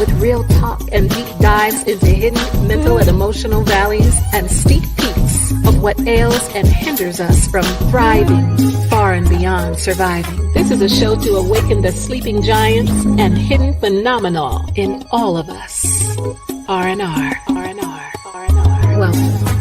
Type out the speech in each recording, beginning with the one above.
with real talk and deep dives into hidden mental and emotional valleys and steep peaks of what ails and hinders us from thriving far and beyond surviving. This is a show to awaken the sleeping giants and hidden phenomenal in all of us. R&R. Welcome.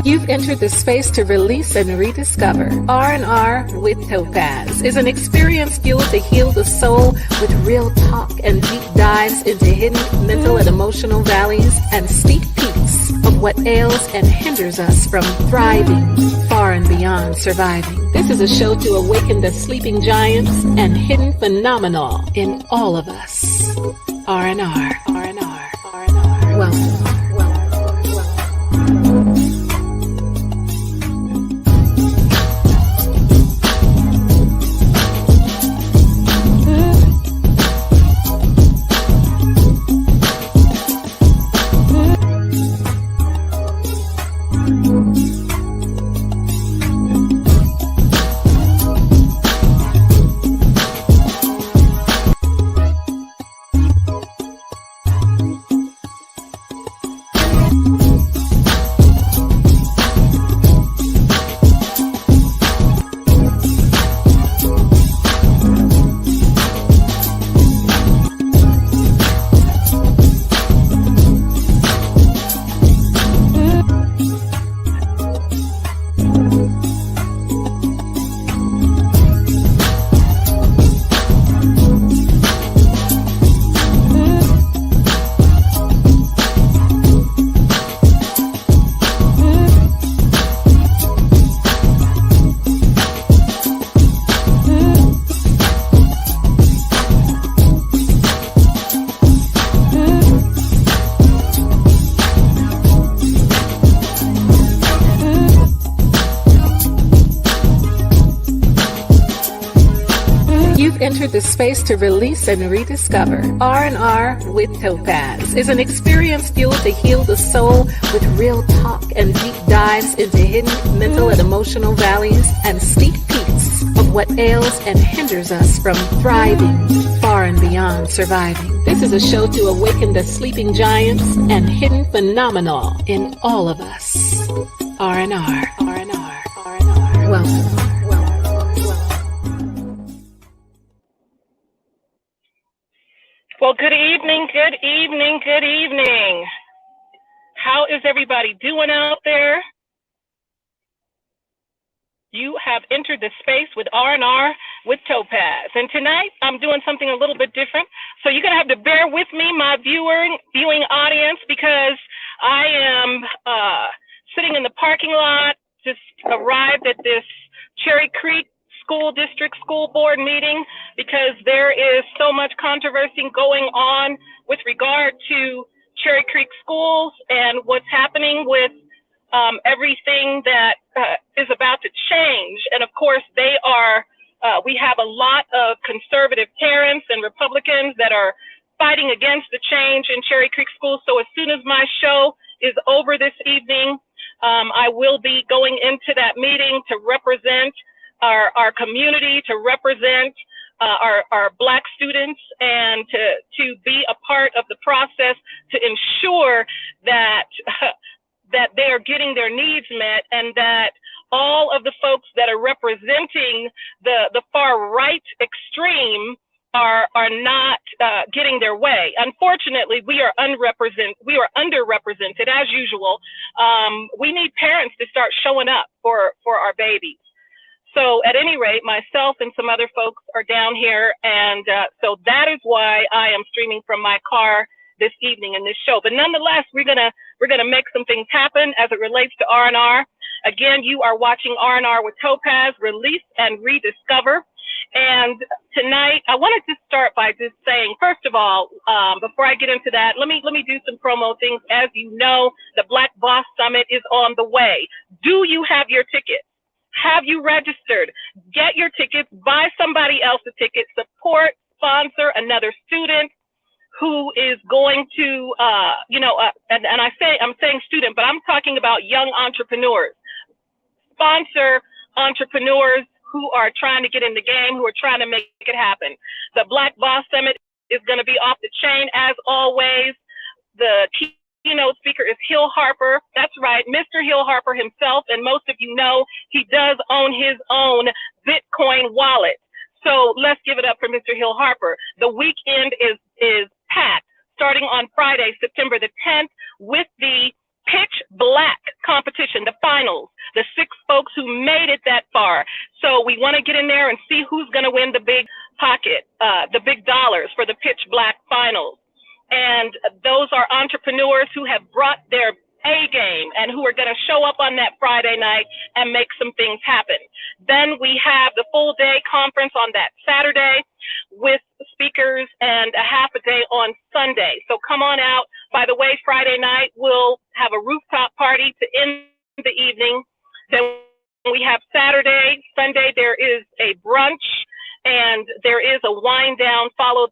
You've entered the space to release and rediscover. R&R with Topazz is an experience fueled to heal the soul with real talk and deep dives into hidden mental and emotional valleys and steep peaks of what ails and hinders us from thriving far and beyond surviving. This is a show to awaken the sleeping giants and hidden phenomenal in all of us. R&R. Welcome. Entered the space to release and rediscover. R&R with Topazz is an experience fueled to heal the soul with real talk and deep dives into hidden mental and emotional valleys and steep peaks of what ails and hinders us from thriving far and beyond surviving. This is a show to awaken the sleeping giants and hidden phenomenal in all of us. R&R. Welcome. Well, good evening, good evening, good evening. is everybody doing out there? You have entered the space with R&R with Topazz. And tonight I'm doing something a little bit different. So you're going to have to bear with me, my viewing audience, because I am sitting in the parking lot, just arrived at this Cherry Creek School District School Board meeting because there is so much controversy going on with regard to Cherry Creek schools and what's happening with everything that is about to change. And of course, they are, we have a lot of conservative parents and Republicans that are fighting against the change in Cherry Creek schools. So as soon as my show is over this evening, I will be going into that meeting to represent our community, to represent our Black students, and to be a part of the process to ensure that that they are getting their needs met, and that all of the folks that are representing the far right extreme are not getting their way. Unfortunately, we are underrepresented as usual. We need parents to start showing up for our babies. So at any rate, myself and some other folks are down here, and so that is why I am streaming from my car this evening in this show. But nonetheless, we're gonna make some things happen as it relates to R&R. Again, you are watching R&R with Topazz, Release and Rediscover. And tonight, I wanted to start by just saying, first of all, before I get into that, let me do some promo things. As you know, the Black Boss Summit is on the way. Do you have your tickets? Have you registered? Get your tickets, buy somebody else a ticket, support, sponsor another student who is going to, and I'm saying student, but I'm talking about young entrepreneurs. Sponsor entrepreneurs who are trying to get in the game, who are trying to make it happen. The Black Boss Summit is going to be off the chain as always. The keynote speaker is Hill Harper. That's right, Mr. Hill Harper himself, and most of you know he does own his own Bitcoin wallet. So let's give it up for Mr. Hill Harper. The weekend is packed, starting on Friday, September the 10th, with the Pitch Black competition, the finals, the 6 folks who made it that far. So we want to get in there and see who's going to win the big pocket, the big dollars for the Pitch Black finals. And those are entrepreneurs who have brought their A game and who are going to show up on that Friday night and make some things happen. Then we have the full day conference on that Saturday with speakers and a half a day on Sunday. So come on out. By the way, Friday night we'll have a rooftop party to end the evening. Then we have Saturday, Sunday there is a brunch, and there is a wind down follow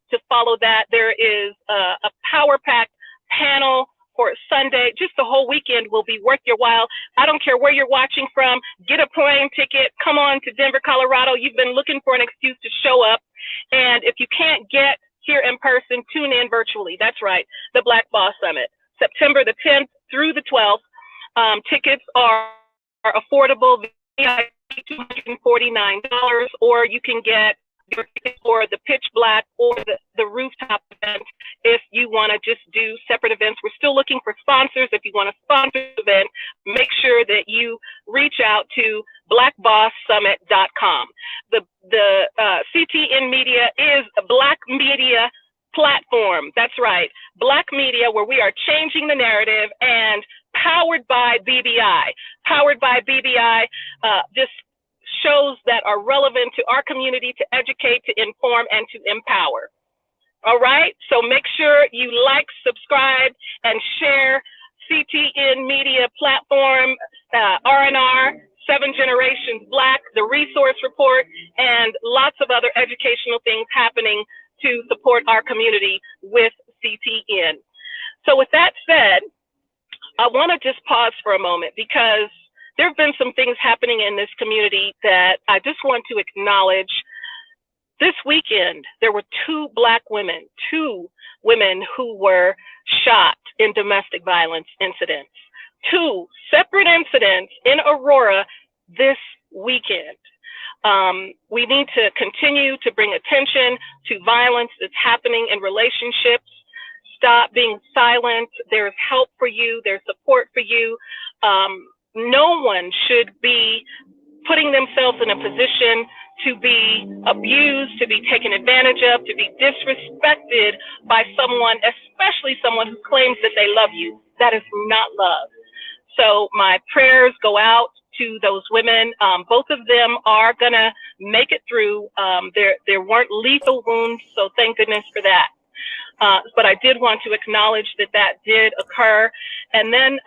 that. There is a power packed panel for Sunday. Just the whole weekend will be worth your while. I don't care where you're watching from. Get a plane ticket. Come on to Denver, Colorado. You've been looking for an excuse to show up. And if you can't get here in person, tune in virtually. That's right, the Black Boss Summit, September the 10th through the 12th. Tickets are affordable, $249, or you can get your ticket for the Pitch Black or the rooftop event if you want to just do separate events. We're still looking for sponsors. If you want to sponsor the event, make sure that you reach out to blackbosssummit.com. The CTN Media is a Black media platform. That's right, Black media, where we are changing the narrative, and powered by BBI. Powered by BBI, just shows that are relevant to our community, to educate, to inform, and to empower. All right, so make sure you like, subscribe, and share CTN Media platform, R&R, 7 Generations Black, the resource report, and lots of other educational things happening to support our community with CTN. So with that said, I want to just pause for a moment, because there have been some things happening in this community that I just want to acknowledge. This weekend, there were 2 Black women, 2 women who were shot in domestic violence incidents. 2 separate incidents in Aurora this weekend. We need to continue to bring attention to violence that's happening in relationships, stop being silent. There's help for you. There's support for you. No one should be putting themselves in a position to be abused, to be taken advantage of, to be disrespected by someone, especially someone who claims that they love you. That is not love. So my prayers go out to those women. Both of them are gonna make it through. There weren't lethal wounds, so thank goodness for that. But I did want to acknowledge that that did occur. And then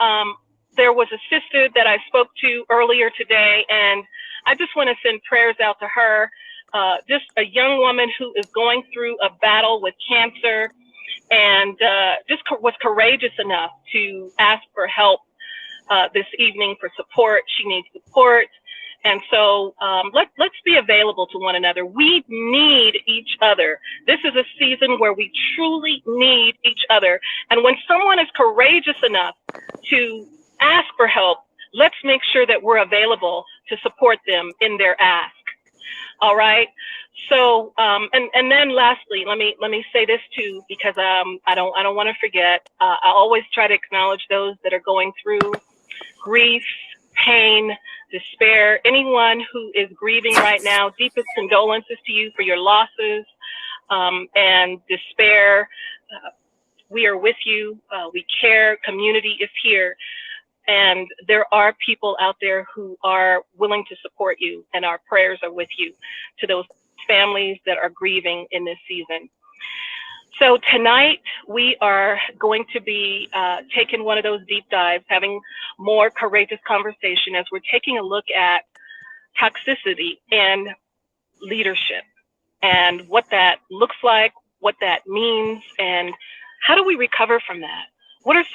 there was a sister that I spoke to earlier today, and I just want to send prayers out to her. Just a young woman who is going through a battle with cancer, and just was courageous enough to ask for help this evening for support. She needs support. And so let's be available to one another. We need each other. This is a season where we truly need each other. And when someone is courageous enough to ask for help, let's make sure that we're available to support them in their ask. All right. So and then lastly, let me say this too, because I don't want to forget. I always try to acknowledge those that are going through grief, pain, despair. Anyone who is grieving right now, deepest condolences to you for your losses and despair. We are with you. We care. Community is here. And there are people out there who are willing to support you, and our prayers are with you, to those families that are grieving in this season. So tonight we are going to be taking one of those deep dives, having more courageous conversation as we're taking a look at toxicity and leadership and what that looks like, what that means, and how do we recover from that? What are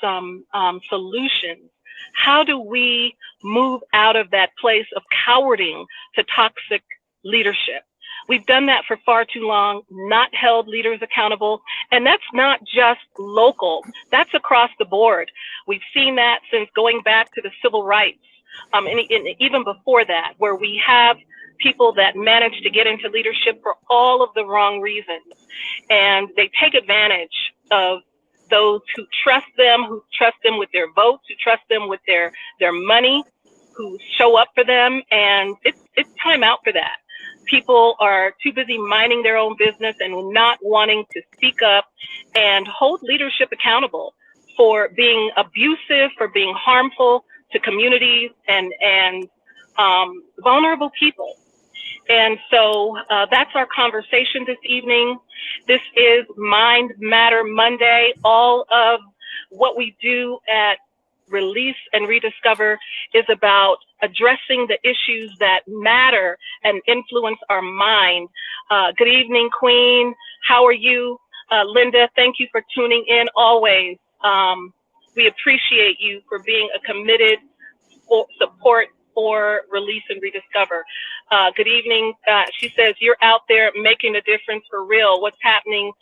some solutions? How do we move out of that place of cowarding to toxic leadership? We've done that for far too long, not held leaders accountable. And that's not just local, that's across the board. We've seen that since going back to the civil rights, and even before that, where we have people that manage to get into leadership for all of the wrong reasons. And they take advantage of those who trust them with their votes, who trust them with their money, who show up for them. And it's time out for that. People are too busy minding their own business and not wanting to speak up and hold leadership accountable for being abusive, for being harmful to communities and vulnerable people. And so that's our conversation this evening. This is Mind Matter Monday. All of what we do at Release and Rediscover is about addressing the issues that matter and influence our mind. Good evening, Queen. How are you? Linda, thank you for tuning in always. We appreciate you for being a committed support for Release and Rediscover. Good evening. She says, you're out there making a difference for real. What's happening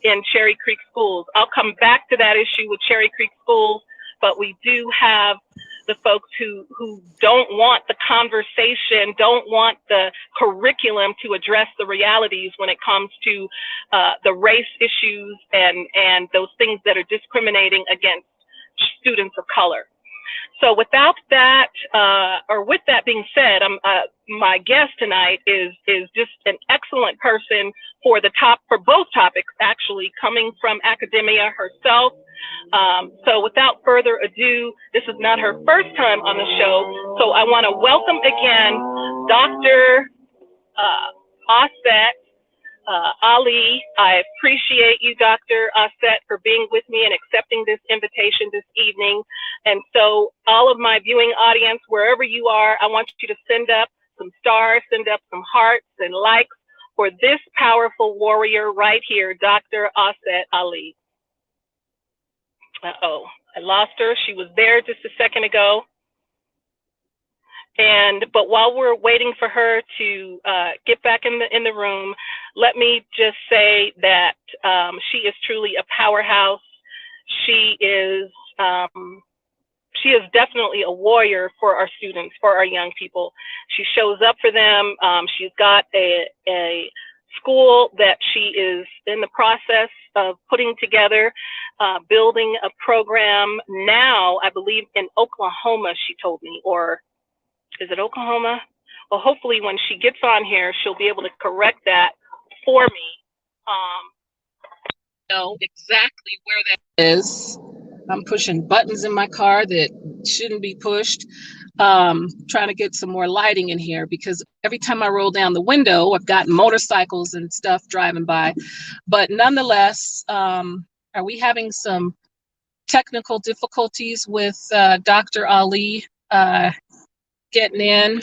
in Cherry Creek schools? I'll come back to that issue with Cherry Creek schools, but we do have the folks who don't want the conversation, don't want the curriculum to address the realities when it comes to the race issues and those things that are discriminating against students of color. So without that, or with that being said, my guest tonight is just an excellent person for both topics, actually, coming from academia herself. So without further ado, this is not her first time on the show. So I want to welcome again Dr. Aset Ali. I appreciate you, Dr. Aset, for being with me and accepting this invitation this evening. And so all of my viewing audience, wherever you are, I want you to send up some stars, send up some hearts and likes for this powerful warrior right here, Dr. Aset Ali. Uh-oh, I lost her. She was there just a second ago. But while we're waiting for her to get back in the room, let me just say that she is truly a powerhouse. She is definitely a warrior for our students, for our young people. She shows up for them. She's got a school that she is in the process of putting together, building a program now, I believe in Oklahoma, she told me, or is it Oklahoma? Well, hopefully when she gets on here, she'll be able to correct that for me. Know exactly where that is. I'm pushing buttons in my car that shouldn't be pushed. Trying to get some more lighting in here because every time I roll down the window, I've got motorcycles and stuff driving by. But nonetheless, are we having some technical difficulties with Dr. Ali getting in?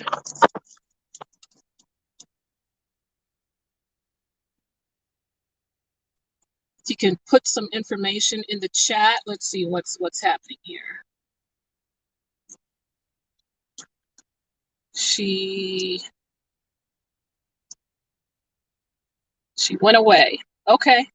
You can put some information in the chat. Let's see what's happening here. She went away. Okay.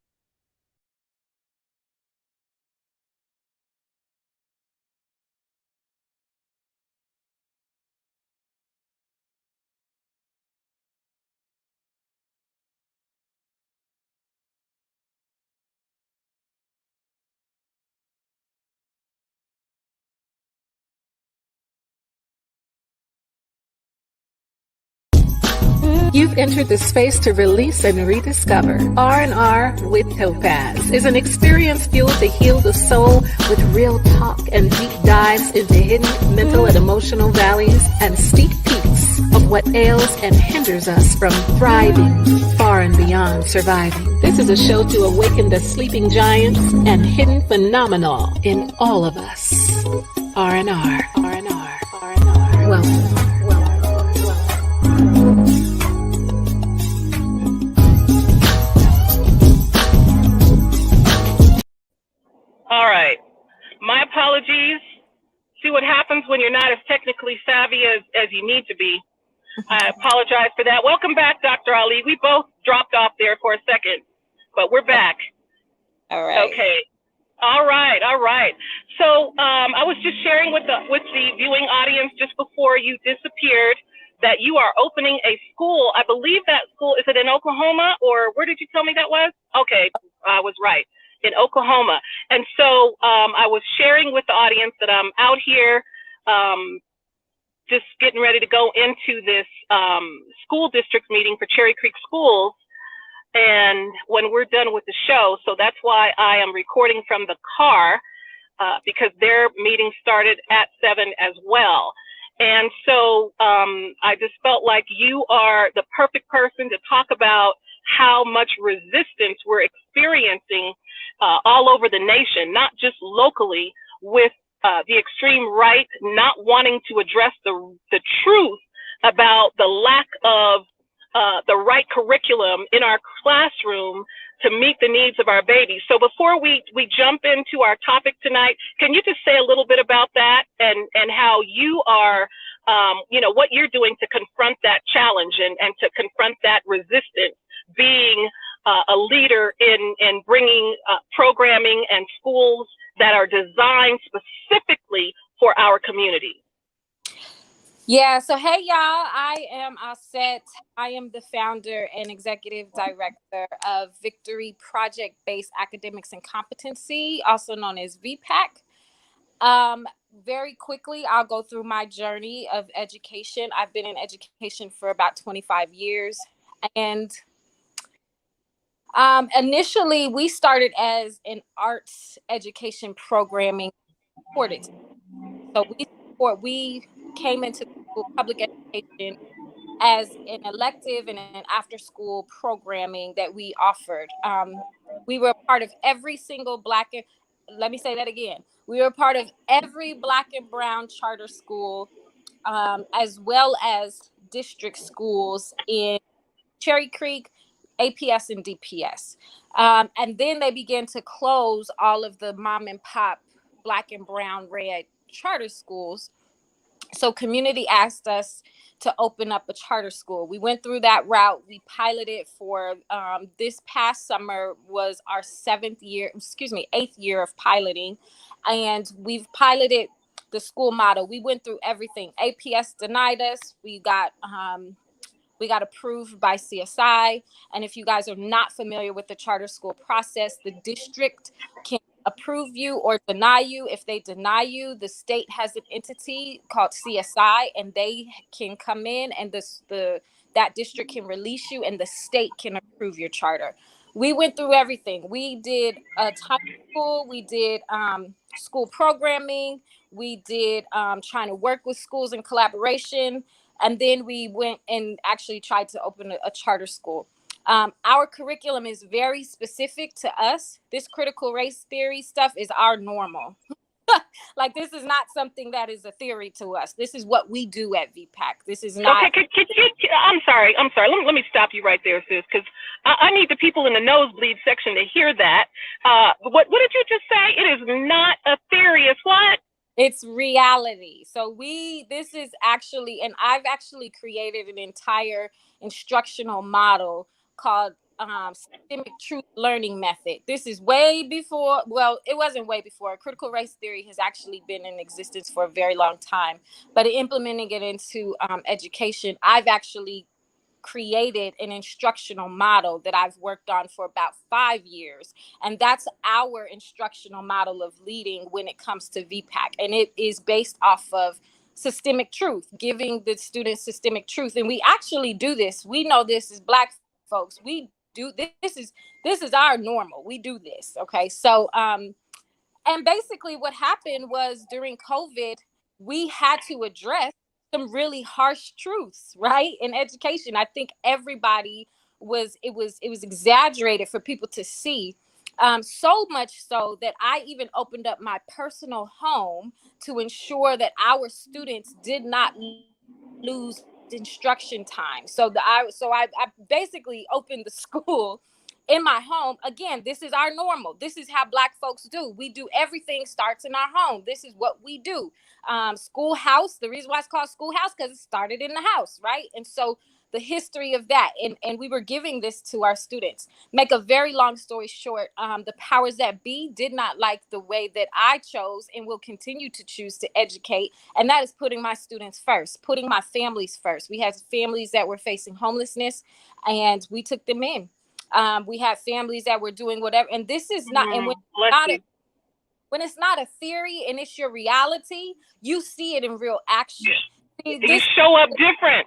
You've entered the space to release and rediscover. R&R with Topazz is an experience fueled to heal the soul with real talk and deep dives into hidden mental and emotional valleys and steep peaks of what ails and hinders us from thriving far and beyond surviving. This is a show to awaken the sleeping giants and hidden phenomenal in all of us. R&R. Welcome. All right. My apologies. See what happens when you're not as technically savvy as you need to be. I apologize for that. Welcome back, Dr. Ali. We both dropped off there for a second, but we're back. All right. Okay. All right. So I was just sharing with the viewing audience just before you disappeared that you are opening a school. I believe that school, is it in Oklahoma, or where did you tell me that was? Okay, I was right. In Oklahoma. And so I was sharing with the audience that I'm out here just getting ready to go into this school district meeting for Cherry Creek Schools. And when we're done with the show, so that's why I am recording from the car because their meeting started at 7 as well. And so I just felt like you are the perfect person to talk about how much resistance we're experiencing all over the nation, not just locally, with the extreme right not wanting to address the truth about the lack of the right curriculum in our classroom to meet the needs of our babies. So before we jump into our topic tonight, can you just say a little bit about that and how you are, what you're doing to confront that challenge and to confront that resistance, being a leader in bringing programming and schools that are designed specifically for our community? Yeah, so hey y'all, I am Aset. I am the founder and executive director of Victory Project-Based Academics and Competency, also known as VPAC. Very quickly, I'll go through my journey of education. I've been in education for about 25 years. And initially, we started as an arts education programming supported. So we came into public education as an elective and an after-school programming that we offered. We were a part of every single let me say that again. We were part of every Black and Brown charter school, as well as district schools in Cherry Creek, APS, and DPS. And then they began to close all of the mom and pop Black and Brown red charter schools. So community asked us to open up a charter school. We went through that route. We piloted for this past summer was our 8th year of piloting. And we've piloted the school model. We went through everything. APS denied us. We We got approved by CSI. And if you guys are not familiar with the charter school process, the district can approve you or deny you. If they deny you, the state has an entity called CSI, and they can come in, and that district can release you, and the state can approve your charter. We went through everything. We did time school. We did school programming. We did trying to work with schools in collaboration. And then we went and actually tried to open a charter school. Our curriculum is very specific to us. This critical race theory stuff is our normal. Like, this is not something that is a theory to us. This is what we do at VPAC. This is not. Okay, I'm sorry. Let me stop you right there, sis, because I need the people in the nosebleed section to hear that. What did you just say? It is not a theory. It's what? It's reality. So this is actually, and I've actually created an entire instructional model called systemic truth learning method. This is way before, well, it wasn't way before. Critical race theory has actually been in existence for a very long time, but implementing it into education, I've actually created an instructional model that I've worked on for about 5 years. And that's our instructional model of leading when it comes to VPAC. And it is based off of systemic truth, giving the students systemic truth. And we actually do this. We know this as Black folks. We do this is our normal. We do this. Okay. So and basically what happened was during COVID, we had to address some really harsh truths, right? In education. I think everybody it was exaggerated for people to see. So much so that I even opened up my personal home to ensure that our students did not lose instruction time. So I basically opened the school in my home. Again, this is our normal. This is how Black folks do. We do everything starts in our home. This is what we do. Schoolhouse, the reason why it's called schoolhouse, because it started in the house, right? And so the history of that, and we were giving this to our students. Make a very long story short, the powers that be did not like the way that I chose and will continue to choose to educate, and that is putting my students first, putting my families first. We had families that were facing homelessness, and we took them in. We had families that were doing whatever, and this is not, and when it's not a theory and it's your reality, you see it in real action. You show up different.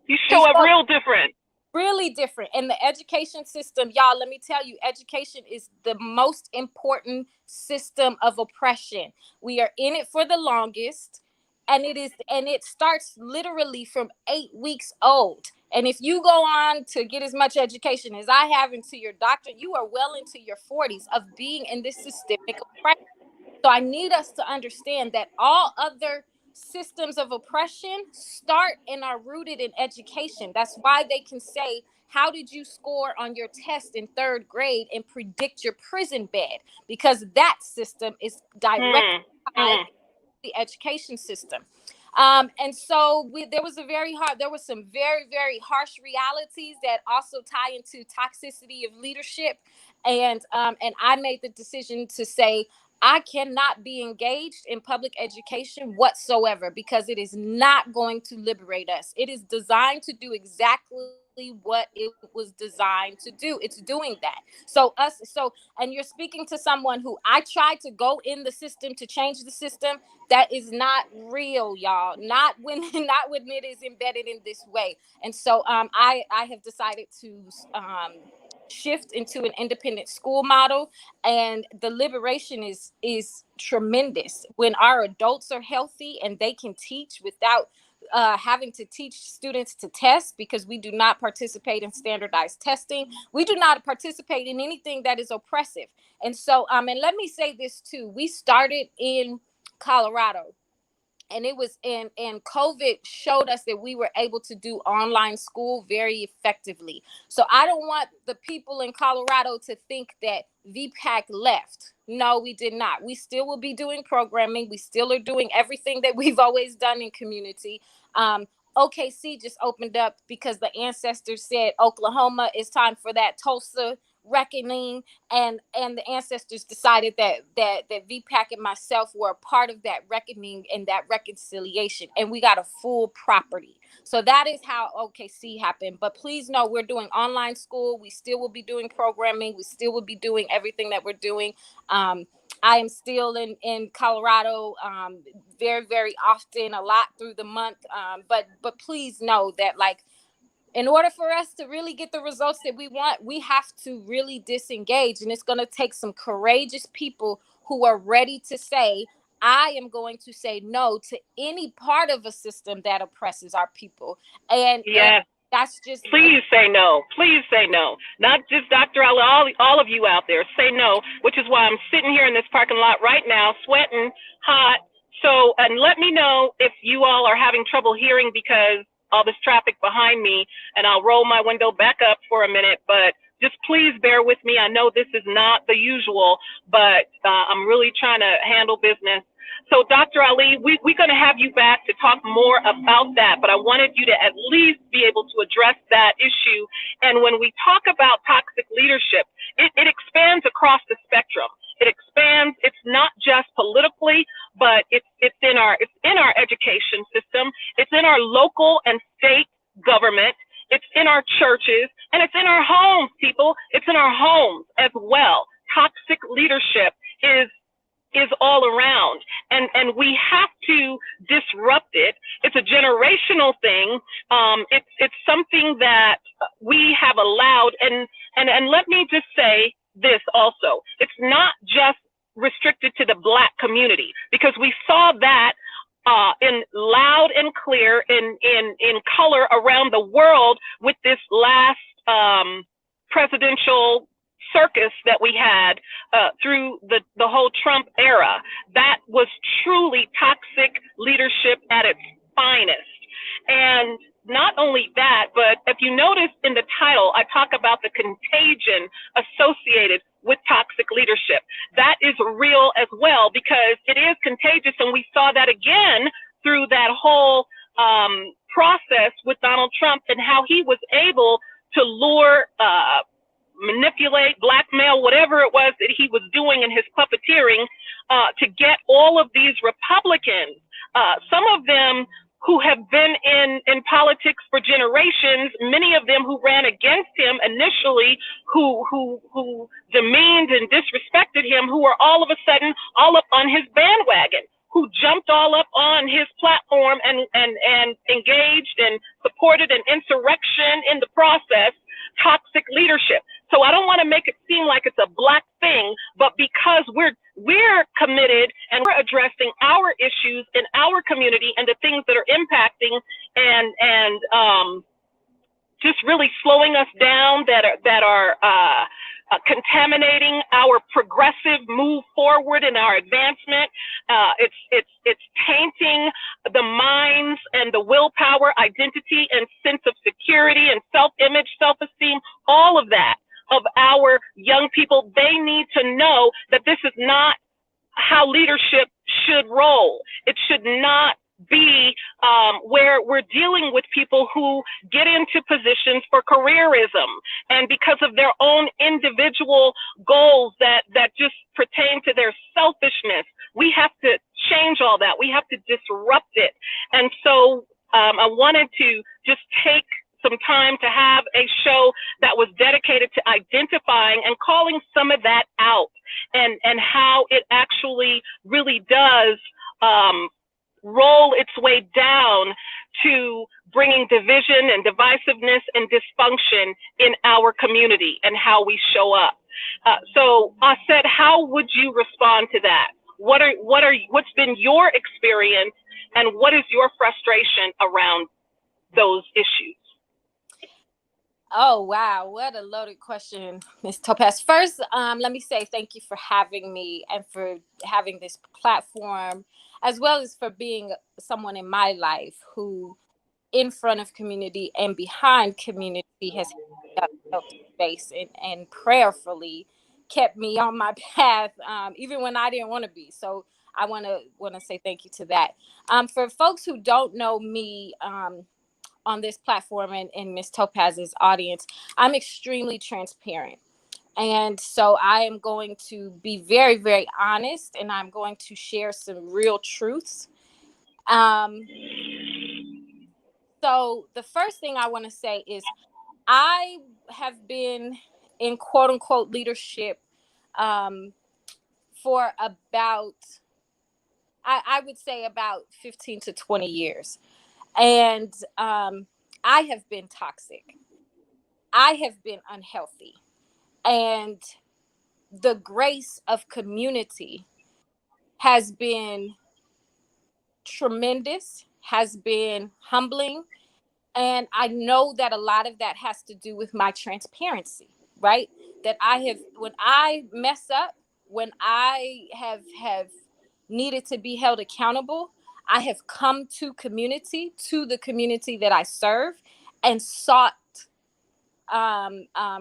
You show up real different. Really different. And the education system, y'all, let me tell you, education is the most important system of oppression. We are in it for the longest, and it starts literally from 8 weeks old. And if you go on to get as much education as I have into your doctorate, you are well into your 40s of being in this systemic oppression. So I need us to understand that all other systems of oppression start and are rooted in education. That's why they can say, how did you score on your test in 3rd grade and predict your prison bed? Because that system is directly tied to the education system. And so there was some very, very harsh realities that also tie into toxicity of leadership. And I made the decision to say, I cannot be engaged in public education whatsoever, because it is not going to liberate us. It is designed to do exactly what it was designed to do. It's doing that. And you're speaking to someone who I tried to go in the system to change the system. That is not real, y'all. Not when it is embedded in this way. And so I have decided to shift into an independent school model, and the liberation is tremendous when our adults are healthy and they can teach without having to teach students to test, because we do not participate in standardized testing. We do not participate in anything that is oppressive. And so and let me say this too, we started in Colorado. And it was and COVID showed us that we were able to do online school very effectively. So I don't want the people in Colorado to think that VPAC left. No, we did not. We still will be doing programming. We still are doing everything that we've always done in community. OKC just opened up because the ancestors said, Oklahoma, it's time for that Tulsa reckoning, and the ancestors decided that VPAC and myself were a part of that reckoning and that reconciliation, and we got a full property. So that is how OKC happened. But please know, we're doing online school. We still will be doing programming. We still will be doing everything that we're doing. I am still in Colorado, very, very often, a lot through the month. But please know that, like, in order for us to really get the results that we want, we have to really disengage. And it's going to take some courageous people who are ready to say, I am going to say no to any part of a system that oppresses our people. And that's just... Please say no. Please say no. Not just Dr. Ali, all of you out there, say no, which is why I'm sitting here in this parking lot right now, sweating, hot. So, and let me know if you all are having trouble hearing because all this traffic behind me, and I'll roll my window back up for a minute, but just please bear with me. I know this is not the usual, but I'm really trying to handle business. So Dr. Ali, we're going to have you back to talk more about that, but I wanted you to at least be able to address that issue. And when we talk about toxic leadership, it expands across the spectrum. It expands. It's not just politically, but it's in our education system. It's in our local and state government. It's in our churches, and it's in our homes, people. It's in our homes as well. Toxic leadership is all around, and we have to disrupt it. It's a generational thing. It's something that we have allowed, and let me just say this also. It's not just restricted to the Black community, because we saw that in loud and clear in color around the world with this last presidential circus that we had through the whole Trump era. That was truly toxic leadership at its finest. And not only that, but if you notice in the title, I talk about the contagion associated with toxic leadership. That is real as well, because it is contagious. And we saw that again through that whole process with Donald Trump, and how he was able to lure, manipulate, blackmail, whatever it was that he was doing in his puppeteering, to get all of these Republicans, some of them who have been in politics for generations, many of them who ran against him initially, who demeaned and disrespected him, who are all of a sudden all up on his bandwagon, who jumped all up on his platform and engaged and supported an insurrection in the process. Toxic leadership. So I don't want to make it seem like it's a Black thing, but because we're committed and we're addressing our issues in our community and the things that are impacting and just really slowing us down, that are contaminating our progressive move forward and our advancement. It's tainting the minds and the willpower, identity, and sense of security and self-image, self-esteem, all of that of our young people. They need to know that this is not how leadership should roll. It should not be where we're dealing with people who get into positions for careerism and because of their own individual goals that just pertain to their selfishness. We have to change all that. We have to disrupt it. And so I wanted to just take some time to have a show that was dedicated to identifying and calling some of that out, and how it actually really does roll its way down to bringing division and divisiveness and dysfunction in our community and how we show up. So Aset, how would you respond to that? What's been your experience, and what is your frustration around those issues? Oh, wow. What a loaded question, Ms. Topazz. First, let me say thank you for having me and for having this platform, as well as for being someone in my life who, in front of community and behind community, has helped space and prayerfully kept me on my path, even when I didn't want to be. So I want to say thank you to that. For folks who don't know me, on this platform and Ms. Topazz's audience, I'm extremely transparent. And so I am going to be very, very honest, and I'm going to share some real truths. Um, so the first thing I want to say is I have been in quote unquote leadership um, for about, I would say about 15 to 20 years. And I have been toxic. I have been unhealthy. And the grace of community has been tremendous, has been humbling. And I know that a lot of that has to do with my transparency, right? That I have, when I mess up, when I have needed to be held accountable, I have come to the community that I serve, and sought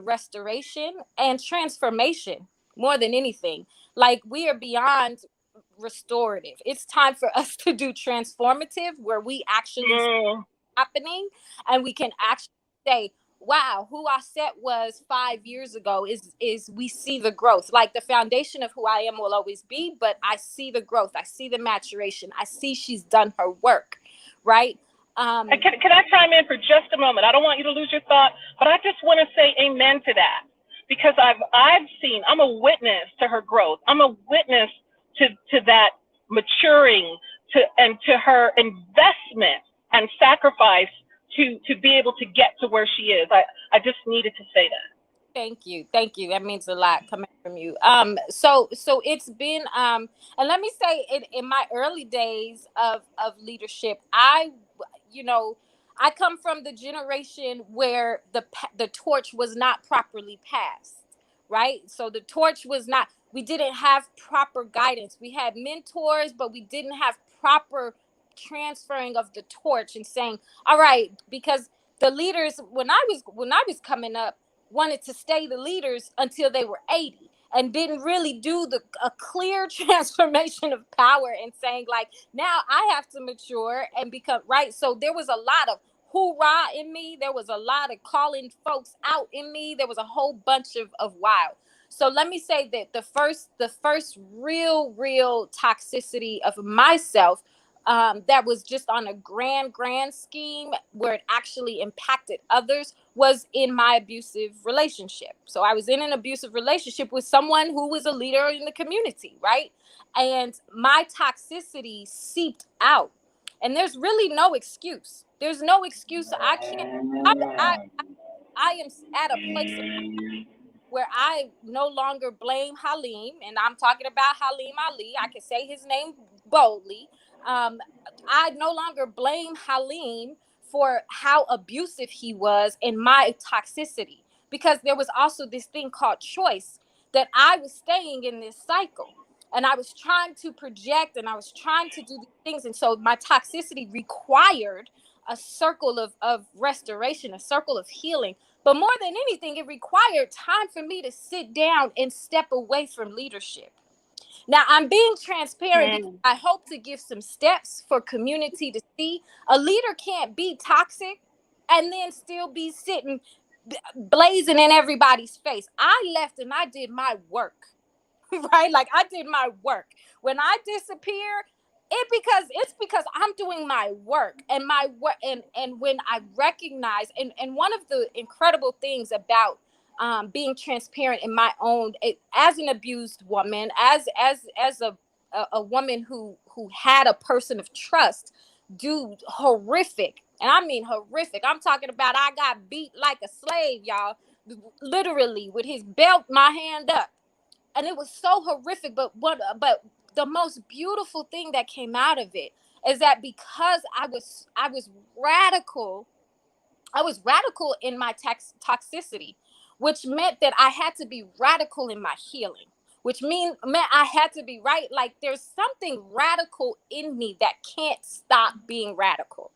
restoration and transformation more than anything. Like, we are beyond restorative. It's time for us to do transformative, where we actually happening, and we can actually say, wow, who I said was 5 years ago is we see the growth. Like, the foundation of who I am will always be, but I see the growth, I see the maturation, I see she's done her work, right? Can I chime in for just a moment? I don't want you to lose your thought, but I just want to say amen to that, because I've seen, I'm a witness to her growth. I'm a witness to that maturing, and to her investment and sacrifice to be able to get to where she is. I just needed to say that. Thank you. Thank you. That means a lot coming from you. So it's been and let me say, in my early days of leadership, you know, I come from the generation where the torch was not properly passed, right? So the torch was not, we didn't have proper guidance. We had mentors, but we didn't have proper transferring of the torch and saying, all right, because the leaders, when I was coming up, wanted to stay the leaders until they were 80, and didn't really do a clear transformation of power, and saying, like, now I have to mature and become, right. So there was a lot of hoorah in me. There was a lot of calling folks out in me. There was a whole bunch of wow. So let me say that the first real toxicity of myself, that was just on a grand scheme, where it actually impacted others, was in my abusive relationship. So I was in an abusive relationship with someone who was a leader in the community, right? And my toxicity seeped out. And there's really no excuse. There's no excuse. I can't, I am at a place where I no longer blame Halim, and I'm talking about Halim Ali. I can say his name boldly. I no longer blame Halim for how abusive he was in my toxicity, because there was also this thing called choice, that I was staying in this cycle, and I was trying to project, and I was trying to do these things. And so my toxicity required a circle of restoration, a circle of healing. But more than anything, it required time for me to sit down and step away from leadership. Now, I'm being transparent because I hope to give some steps for community to see. A leader can't be toxic and then still be sitting blazing in everybody's face. I left and I did my work. Right? Like, I did my work. When I disappear, it's because I'm doing my work, and my work, and when I recognize, and one of the incredible things about being transparent in my own, as an abused woman, as a woman who had a person of trust do horrific, and I mean horrific. I'm talking about, I got beat like a slave, y'all, literally, with his belt, my hand up. And it was so horrific, but the most beautiful thing that came out of it is that, because I was radical, in my toxicity, which meant that I had to be radical in my healing, which meant I had to be right. Like, there's something radical in me that can't stop being radical.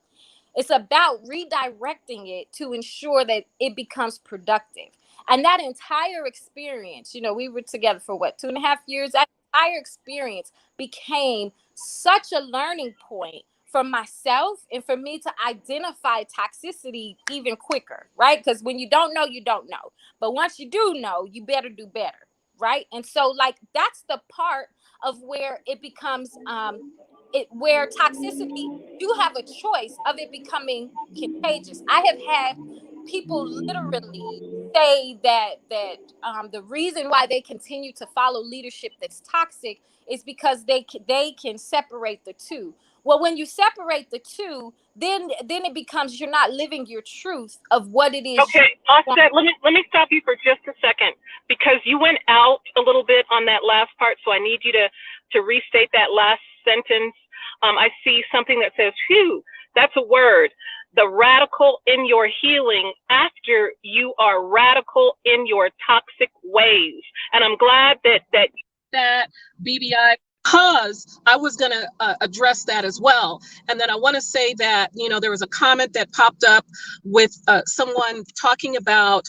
It's about redirecting it to ensure that it becomes productive. And that entire experience, we were together for what, 2.5 years? That entire experience became such a learning point for myself and for me to identify toxicity even quicker, right? Because when you don't know, you don't know. But once you do know, you better do better, right? And so like that's the part of where it becomes where toxicity, you have a choice of it becoming contagious. I have had people literally say that the reason why they continue to follow leadership that's toxic is because they can separate the two. Well, when you separate the two, then it becomes you're not living your truth of what it is. Okay, Offset, let me stop you for just a second, because you went out a little bit on that last part, so I need you to restate that last sentence. I see something that says, phew, that's a word. The radical in your healing after you are radical in your toxic ways. And I'm glad that BBI, because I was going to address that as well. And then I want to say that, you know, there was a comment that popped up with someone talking about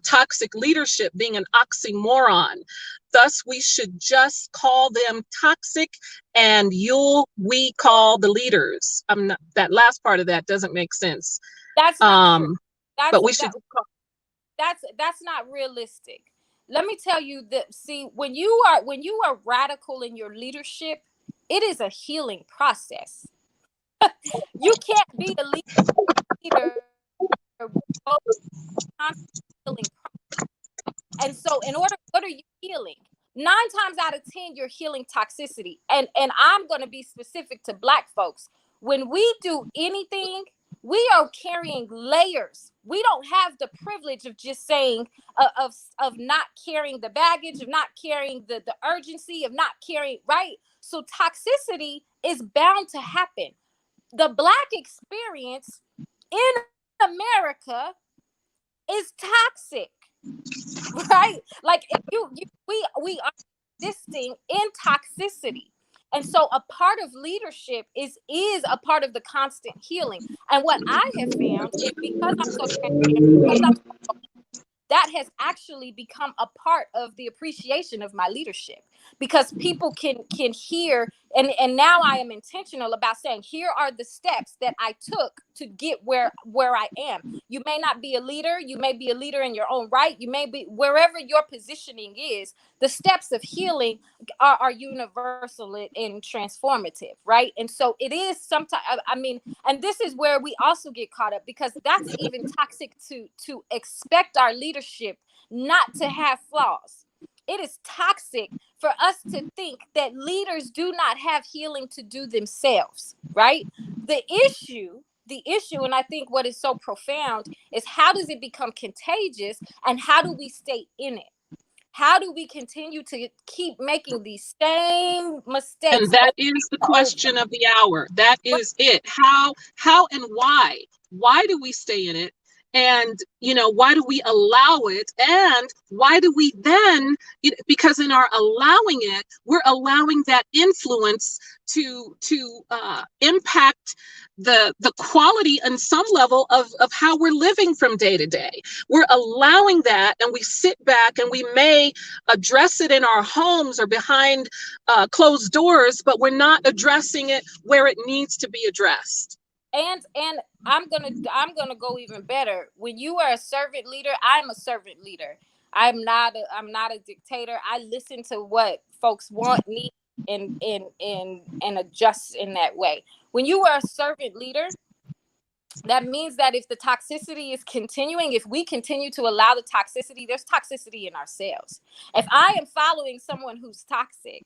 toxic leadership being an oxymoron. Thus, we should just call them toxic and we call the leaders. That last part of that doesn't make sense. That's not true. But we should. That's not realistic. Let me tell you that, see, when you are radical in your leadership, it is a healing process. You can't be a leader healing. And so what are you healing? 9 times out of 10, you're healing toxicity. And I'm going to be specific to Black folks. When we do anything, we are carrying layers. We don't have the privilege of just saying of not carrying the baggage, of not carrying the urgency, of not carrying, right? So toxicity is bound to happen. The Black experience in America is toxic, right? Like if we are existing in toxicity. And so a part of leadership is a part of the constant healing. And what I have found is because I'm so transparent, that has actually become a part of the appreciation of my leadership, because people can hear, and now I am intentional about saying, here are the steps that I took to get where I am. You may not be a leader, you may be a leader in your own right, you may be wherever your positioning is. The steps of healing are universal and transformative, right? And so it is sometimes, I mean, and this is where we also get caught up, because that's even toxic to expect our leadership not to have flaws. It is toxic for us to think that leaders do not have healing to do themselves, right? The issue, and I think what is so profound is, how does it become contagious, and how do we stay in it? How do we continue to keep making these same mistakes? And that is the question of the hour. That is it. How and why? Why do we stay in it? And, you know, why do we allow it? And why do we then, because in our allowing it, we're allowing that influence to impact the quality on some level of how we're living from day to day. We're allowing that, and we sit back and we may address it in our homes or behind closed doors, but we're not addressing it where it needs to be addressed. And I'm gonna go even better. When you are a servant leader, I'm a servant leader. I'm not a dictator. I listen to what folks want, need, and adjust in that way. When you are a servant leader, that means that if the toxicity is continuing, if we continue to allow the toxicity, there's toxicity in ourselves. If I am following someone who's toxic,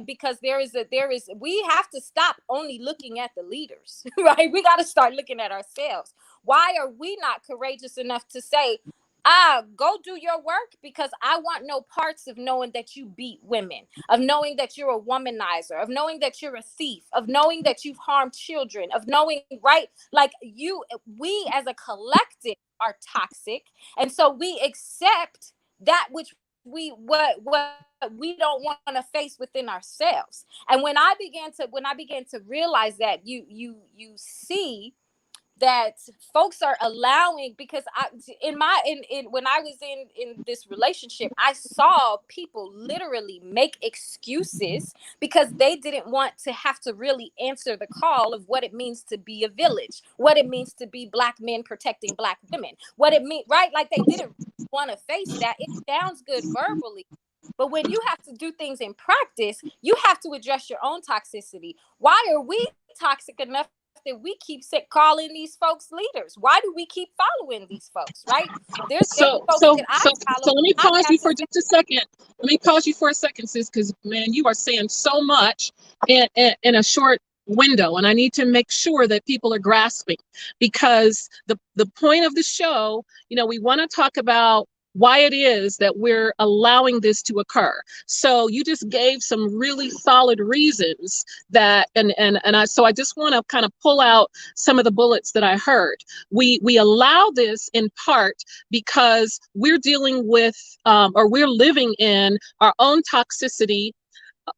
because we have to stop only looking at the leaders, right? We got to start looking at ourselves. Why are we not courageous enough to say, go do your work, because I want no parts of knowing that you beat women, of knowing that you're a womanizer, of knowing that you're a thief, of knowing that you've harmed children, of knowing, right? Like we as a collective are toxic. And so we accept that which what we don't want to face within ourselves. And when I began to realize that, you see that folks are allowing, because when I was in this relationship, I saw people literally make excuses because they didn't want to have to really answer the call of what it means to be a village, what it means to be Black men protecting Black women, what it means, right? Like they didn't want to face that. It sounds good verbally, but when you have to do things in practice, you have to address your own toxicity. Why are we toxic enough that we keep calling these folks leaders? Why do we keep following these folks, right? There's folks that I follow. So let me pause you for just a second. Let me pause you for a second, sis, because man, you are saying so much in a short window, and I need to make sure that people are grasping, because the point of the show, we want to talk about why it is that we're allowing this to occur. So you just gave some really solid reasons that, so I just want to kind of pull out some of the bullets that I heard. We allow this in part because we're dealing with, or we're living in our own toxicity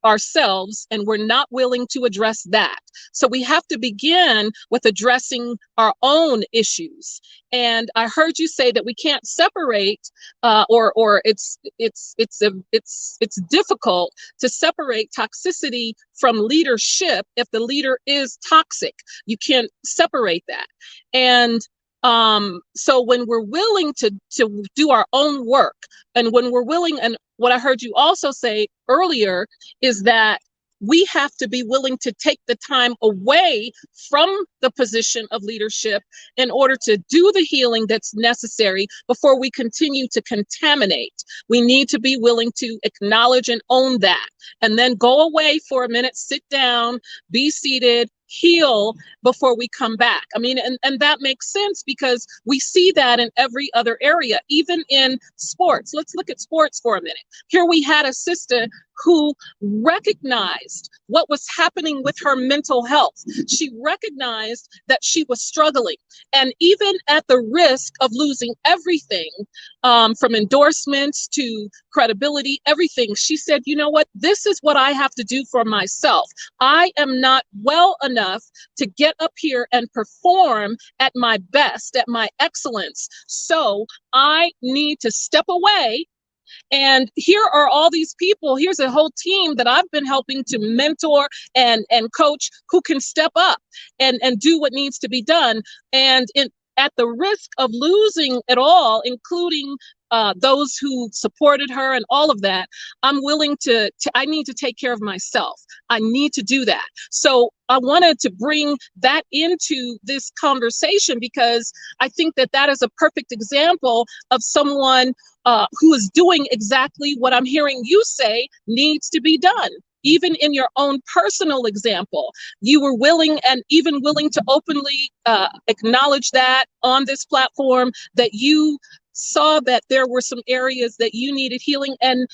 ourselves, and we're not willing to address that. So we have to begin with addressing our own issues. And I heard you say that we can't separate, or it's difficult to separate toxicity from leadership if the leader is toxic. You can't separate that. And so when we're willing to do our own work, and when we're willing, and what I heard you also say earlier is that we have to be willing to take the time away from the position of leadership in order to do the healing that's necessary before we continue to contaminate. We need to be willing to acknowledge and own that, and then go away for a minute, sit down, be seated, heal before we come back. I mean, and that makes sense because we see that in every other area, even in sports. Let's look at sports for a minute. Here we had a sister who recognized what was happening with her mental health. She recognized that she was struggling. And even at the risk of losing everything, from endorsements to credibility, everything, she said, you know what, this is what I have to do for myself. I am not well enough to get up here and perform at my best, at my excellence. So I need to step away. And here are all these people. Here's a whole team that I've been helping to mentor and coach who can step up and do what needs to be done. And at the risk of losing it all, including those who supported her and all of that, I'm willing I need to take care of myself. I need to do that. So I wanted to bring that into this conversation because I think that is a perfect example of someone who is doing exactly what I'm hearing you say needs to be done. Even in your own personal example, you were willing and even willing to openly acknowledge that on this platform, that you saw that there were some areas that you needed healing, and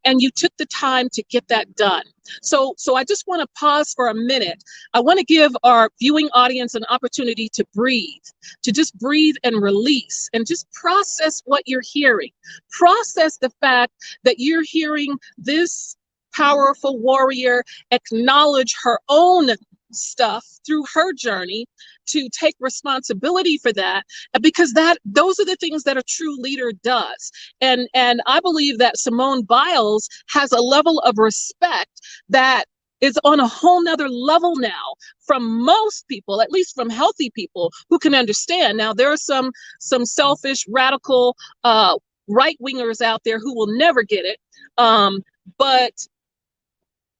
you took the time to get that done. So I just want to pause for a minute. I want to give our viewing audience an opportunity to breathe, to just breathe and release and just process what you're hearing. Process the fact that you're hearing this powerful warrior acknowledge her own stuff through her journey, to take responsibility for that, because those are the things that a true leader does. And I believe that Simone Biles has a level of respect that is on a whole nother level now from most people, at least from healthy people who can understand. Now, there are some selfish, radical right-wingers out there who will never get it. But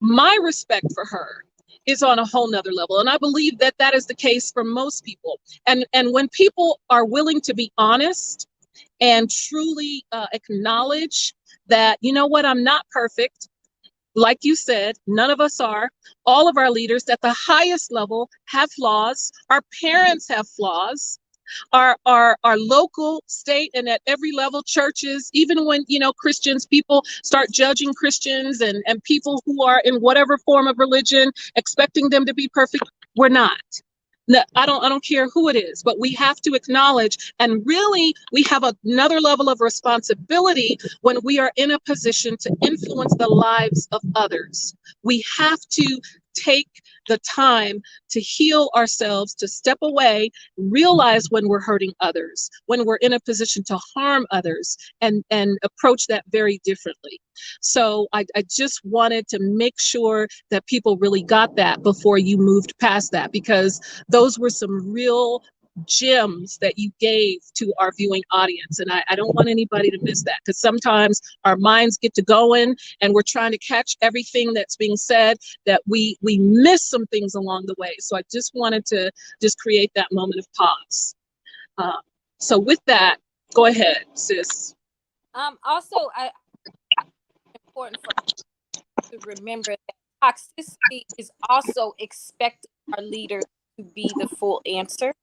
my respect for her is on a whole nother level. And I believe that is the case for most people. And when people are willing to be honest and truly acknowledge that, you know what, I'm not perfect. Like you said, none of us are. All of our leaders at the highest level have flaws. Our parents have flaws. Our local, state, and at every level, churches, even when, Christians, people start judging Christians and people who are in whatever form of religion, expecting them to be perfect. We're not. No, I don't care who it is, but we have to acknowledge, and really we have another level of responsibility when we are in a position to influence the lives of others. We have to take the time to heal ourselves, to step away, realize when we're hurting others, when we're in a position to harm others, and approach that very differently. So I just wanted to make sure that people really got that before you moved past that, because those were some real gems that you gave to our viewing audience. And I don't want anybody to miss that, because sometimes our minds get to going and we're trying to catch everything that's being said, that we miss some things along the way. So I just wanted to just create that moment of pause. So with that, go ahead, sis. Also, it's important for us to remember that toxicity is also expecting our leaders to be the full answer.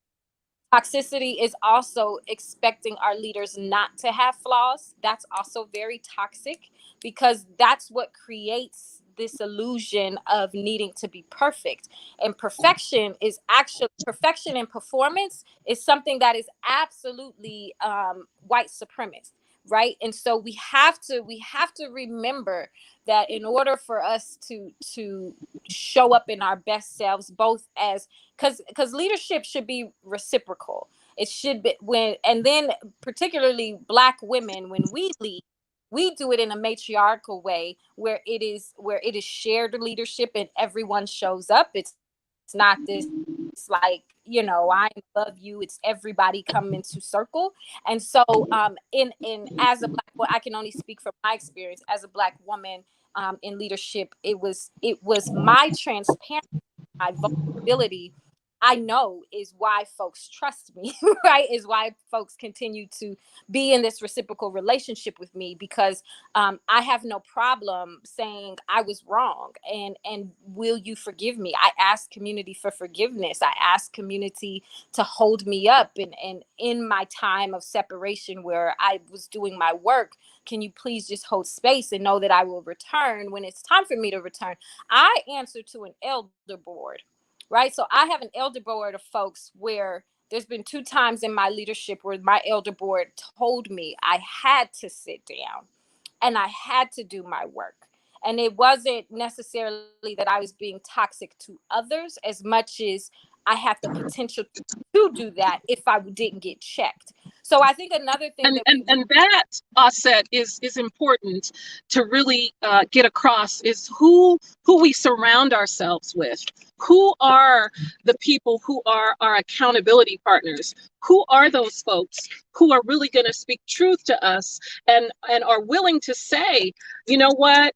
Toxicity is also expecting our leaders not to have flaws. That's also very toxic, because that's what creates this illusion of needing to be perfect. And perfection and performance is something that is absolutely white supremacist, right? And so we have to remember that in order for us to show up in our best selves, both as, because leadership should be reciprocal. It should be and then particularly Black women, when we lead, we do it in a matriarchal way where it is shared leadership and everyone shows up. It's not this, it's like, I love you. It's everybody come into circle. And so in as a Black woman, I can only speak from my experience as a Black woman in leadership. It was my transparency, my vulnerability, I know, is why folks trust me, right? Is why folks continue to be in this reciprocal relationship with me, because I have no problem saying I was wrong, and will you forgive me? I ask community for forgiveness. I ask community to hold me up, and in my time of separation where I was doing my work, can you please just hold space and know that I will return when it's time for me to return? I answer to an elder board. Right. So I have an elder board of folks where there's been 2 times in my leadership where my elder board told me I had to sit down and I had to do my work. And it wasn't necessarily that I was being toxic to others as much as I had the potential to do that if I didn't get checked. So I think another thing And that Aset is important to really get across, is who we surround ourselves with. Who are the people who are our accountability partners? Who are those folks who are really going to speak truth to us and are willing to say, you know what?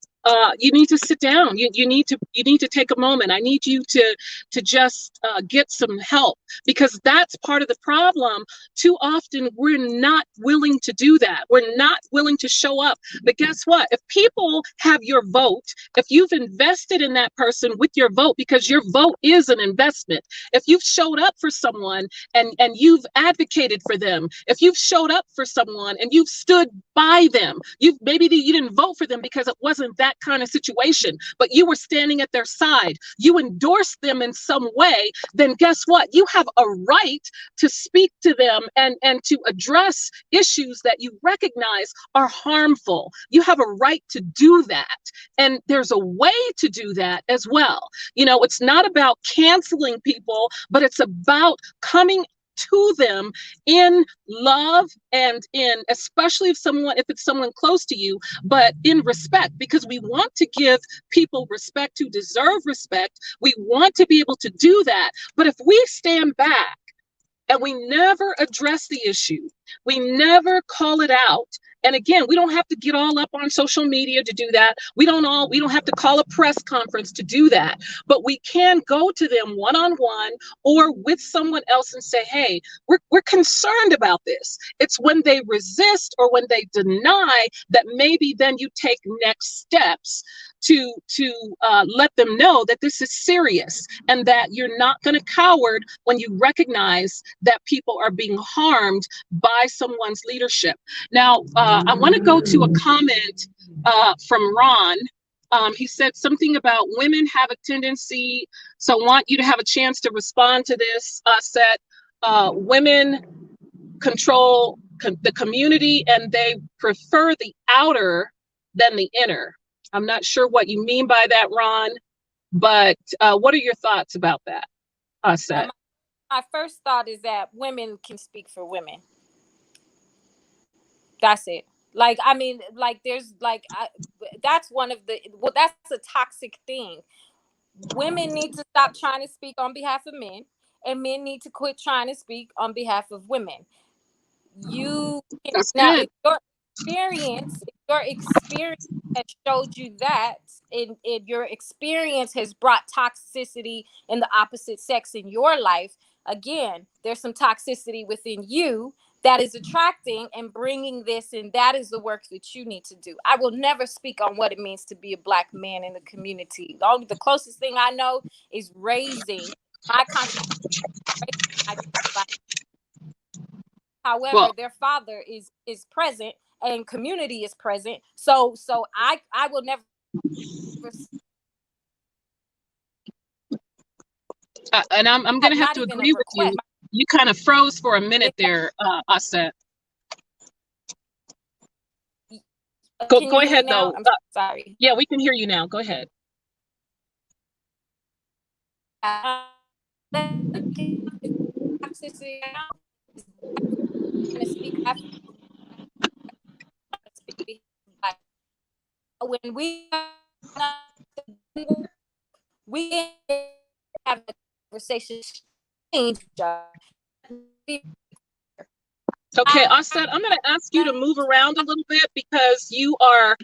You need to sit down. You need to take a moment. I need you to just get some help, because that's part of the problem. Too often we're not willing to do that. We're not willing to show up. But guess what? If people have your vote, if you've invested in that person with your vote, because your vote is an investment. If you've showed up for someone and you've advocated for them, if you've showed up for someone and you've stood by them, you didn't vote for them because it wasn't that kind of situation, but you were standing at their side, you endorsed them in some way, then guess what? You have a right to speak to them and to address issues that you recognize are harmful. You have a right to do that. And there's a way to do that as well. It's not about canceling people, but it's about coming to them in love and especially if it's someone close to you, but in respect, because we want to give people respect who deserve respect. We want to be able to do that. But if we stand back and we never address the issue, we never call it out. And again, we don't have to get all up on social media to do that. We don't have to call a press conference to do that. But we can go to them one-on-one or with someone else and say, hey, we're concerned about this. It's when they resist or when they deny that maybe then you take next steps to let them know that this is serious and that you're not going to coward when you recognize that people are being harmed by someone's leadership. Now, I want to go to a comment from Ron. He said something about women have a tendency, so I want you to have a chance to respond to this, Set. Women control the community and they prefer the outer than the inner. I'm not sure what you mean by that, Ron. But what are your thoughts about that, Seth? My first thought is that women can speak for women. That's it. Like, I mean, like, there's like, that's one of the, well, that's a toxic thing. Women need to stop trying to speak on behalf of men, and men need to quit trying to speak on behalf of women. You That's now, good. if your experience has showed you that, and your experience has brought toxicity in the opposite sex in your life, again, there's some toxicity within you that is attracting and bringing this, and that is the work that you need to do. I will never speak on what it means to be a Black man in the community. The closest thing I know is raising my conscious. However, Well, their father is present and community is present. So I will never. and I'm going to have Not to even a agree with you. request. You kind of froze for a minute there, Aset. Go ahead, though. I'm sorry. Yeah, we can hear you now. Go ahead. When we have a conversation, Okay, Aset, I'm going to ask you to move around a little bit because you're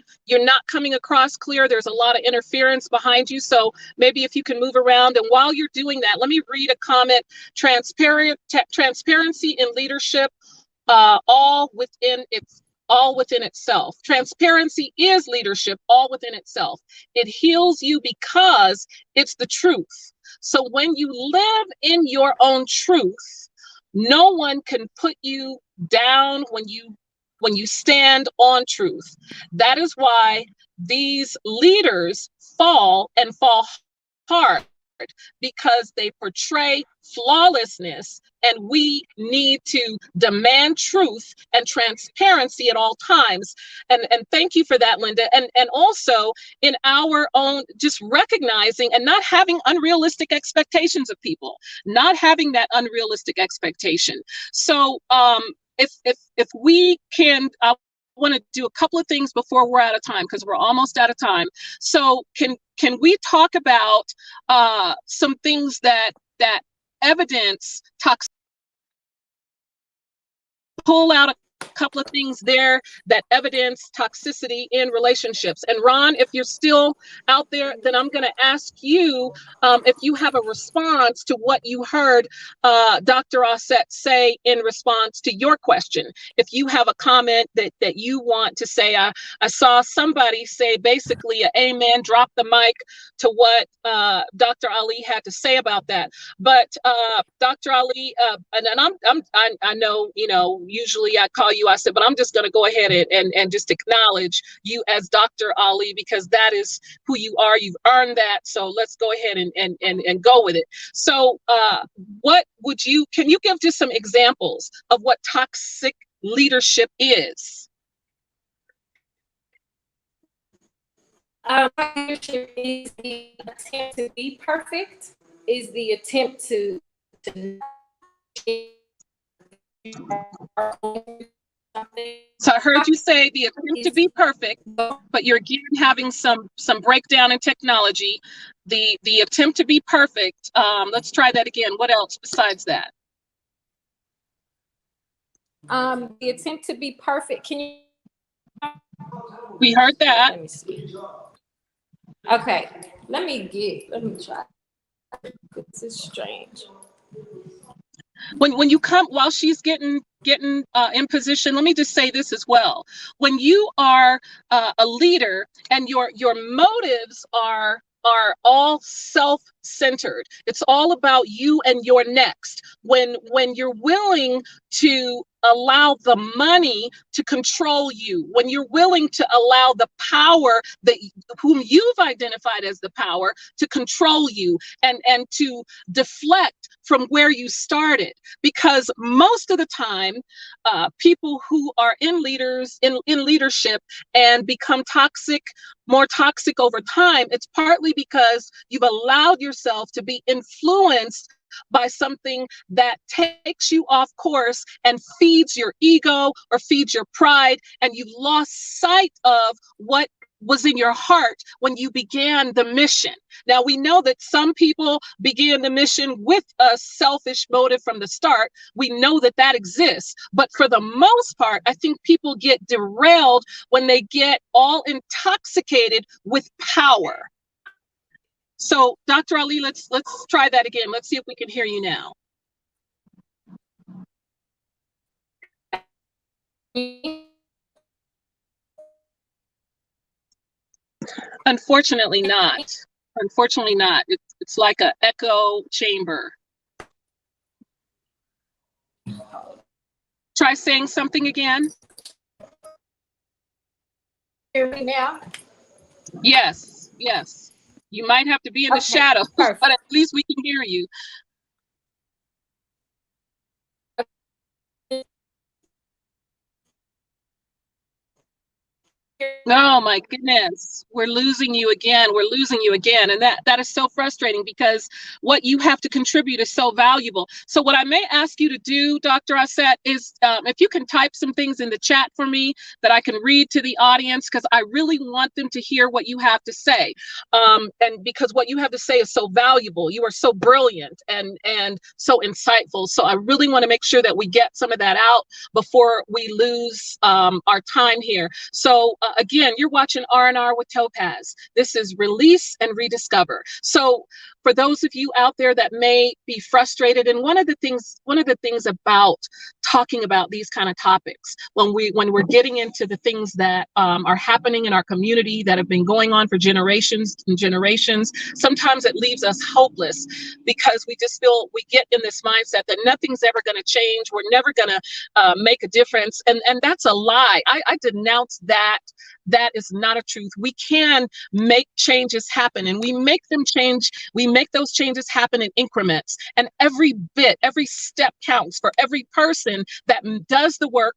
not coming across clear. There's a lot of interference behind you. So maybe if you can move around. And while you're doing that, let me read a comment. Transparency in leadership, all within itself. Transparency is leadership all within itself. It heals you because it's the truth. So when you live in your own truth, no one can put you down when you stand on truth. That is why these leaders fall and fall hard, because they portray flawlessness, and we need to demand truth and transparency at all times. And thank you for that, Linda. And also in our own, just recognizing and not having unrealistic expectations of people, not having that unrealistic expectation. So if we can, I want to do a couple of things before we're out of time, because we're almost out of time. So can we talk about some things that evidence toxicity? Pull out a couple of things there that evidence toxicity in relationships. And Ron, if you're still out there, then I'm going to ask you if you have a response to what you heard Dr. Aset say in response to your question. If you have a comment that you want to say, I saw somebody say basically a amen, drop the mic to what Dr. Ali had to say about that. But Dr. Ali, I know, usually I call you, I said, but I'm just going to go ahead and just acknowledge you as Dr. Ali, because that is who you are. You've earned that. So let's go ahead and go with it. So can you give just some examples of what toxic leadership is? Leadership is the attempt to be perfect, is the attempt to So I heard you say the attempt to be perfect, but you're again having some breakdown in technology. The attempt to be perfect. Let's try that again. What else besides that? The attempt to be perfect. Can you? We heard that. Let me see. Okay, let me try. This is strange. When you come, while she's getting in position, let me just say this as well. When you are a leader and your motives are all self-centered, it's all about you and your next. When you're willing to allow the money to control you, when you're willing to allow the power that whom you've identified as the power to control you and to deflect from where you started. Because most of the time, people who are in leadership and become toxic, more toxic over time, it's partly because you've allowed yourself to be influenced by something that takes you off course and feeds your ego or feeds your pride, and you've lost sight of what was in your heart when you began the mission. Now, we know that some people began the mission with a selfish motive from the start. We know that that exists, but for the most part, I think people get derailed when they get all intoxicated with power. So, Dr. Ali, let's try that again. Let's see if we can hear you now. Unfortunately not. Unfortunately not. It's like an echo chamber. Try saying something again. Hear me now? Yes, yes. You might have to be in the shadow, but at least we can hear you. Oh my goodness, we're losing you again. We're losing you again. And that is so frustrating because what you have to contribute is so valuable. So what I may ask you to do, Dr. Aset, is if you can type some things in the chat for me that I can read to the audience, because I really want them to hear what you have to say. And because what you have to say is so valuable. You are so brilliant and so insightful. So I really want to make sure that we get some of that out before we lose our time here. So again, you're watching R&R with Topazz. This is Release and Rediscover. So for those of you out there that may be frustrated, and one of the things about talking about these kind of topics, when we're getting into the things that are happening in our community that have been going on for generations and generations, sometimes it leaves us hopeless because we just feel we get in this mindset that nothing's ever going to change. We're never going to make a difference. And that's a lie. I denounce that. That is not a truth. We can make changes happen, and we make those changes happen in increments. And every step counts for every person that does the work,